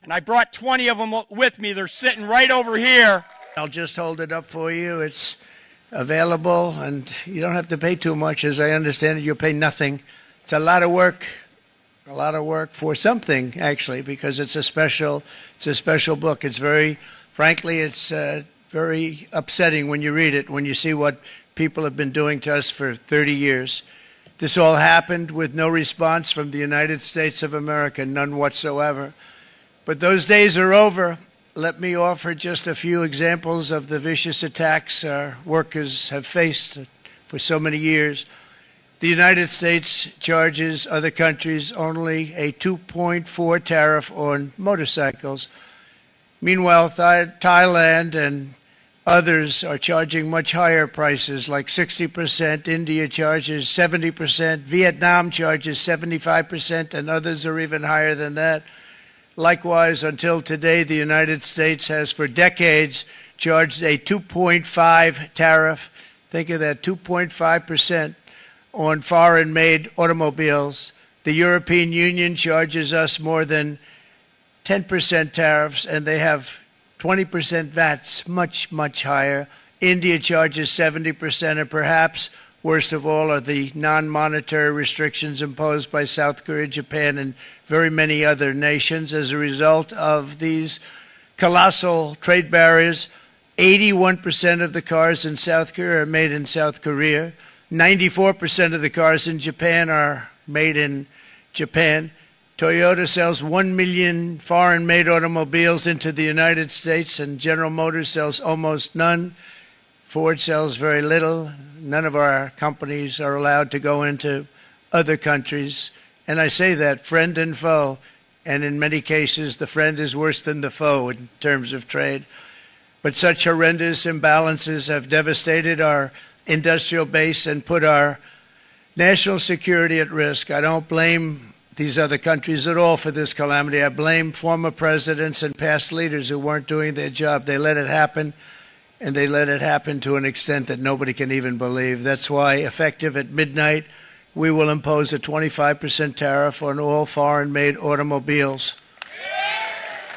And I brought 20 of them with me. They're sitting right over here. I'll just hold it up for you. It's available, and you don't have to pay too much. As I understand it, you'll pay nothing. It's a lot of work for something, actually, because it's a special book. It's frankly, it's very upsetting when you read it, when you see what people have been doing to us for 30 years. This all happened with no response from the United States of America, none whatsoever. But those days are over. Let me offer just a few examples of the vicious attacks our workers have faced for so many years. The United States charges other countries only a 2.4 tariff on motorcycles. Meanwhile, Thailand and others are charging much higher prices, like 60%. India charges 70%. Vietnam charges 75%, and others are even higher than that. Likewise, until today, the United States has for decades charged a 2.5 tariff. Think of that, 2.5% on foreign-made automobiles. The European Union charges us more than 10% tariffs, and they have 20% VATs, much, much higher. India charges 70%, and perhaps worst of all are the non-monetary restrictions imposed by South Korea, Japan, and very many other nations. As a result of these colossal trade barriers, 81% of the cars in South Korea are made in South Korea. 94% of the cars in Japan are made in Japan. Toyota sells 1 million foreign-made automobiles into the United States, and General Motors sells almost none. Ford sells very little. None of our companies are allowed to go into other countries. And I say that, friend and foe, and in many cases the friend is worse than the foe in terms of trade. But such horrendous imbalances have devastated our industrial base and put our national security at risk. I don't blame these other countries at all for this calamity. I blame former presidents and past leaders who weren't doing their job. They let it happen, and they let it happen to an extent that nobody can even believe. That's why, effective at midnight, we will impose a 25% tariff on all foreign-made automobiles.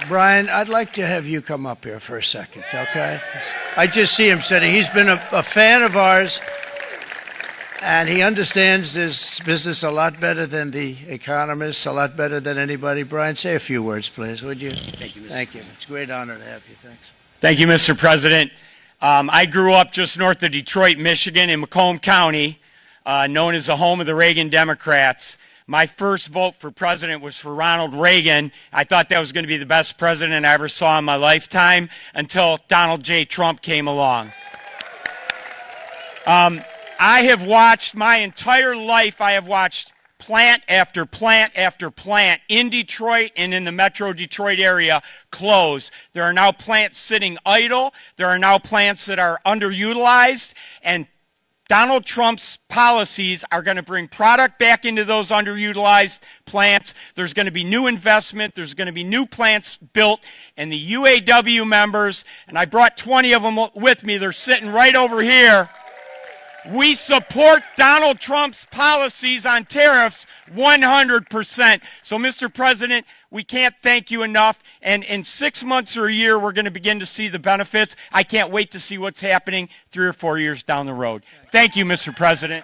Brian, I'd like to have you come up here for a second, okay? I just see him sitting. He's been a fan of ours, and he understands this business a lot better than the economists, a lot better than anybody. Brian, say a few words, please, would you? Thank you, Mr. Thank you. President. It's a great honor to have you. Thanks. Thank you, Mr. President. I grew up just north of Detroit, Michigan, in Macomb County, known as the home of the Reagan Democrats. My first vote for president was for Ronald Reagan. I thought that was going to be the best president I ever saw in my lifetime until Donald J. Trump came along. I have watched my entire life, I have watched plant after plant after plant in Detroit and in the metro Detroit area close. There are now plants sitting idle. There are now plants that are underutilized, and Donald Trump's policies are going to bring product back into those underutilized plants. There's going to be new investment. There's going to be new plants built. And the UAW members, and I brought 20 of them with me, they're sitting right over here. We support Donald Trump's policies on tariffs 100%. So, Mr. President, we can't thank you enough. And in 6 months or a year, we're going to begin to see the benefits. I can't wait to see what's happening 3 or 4 years down the road. Thank you, Mr. President.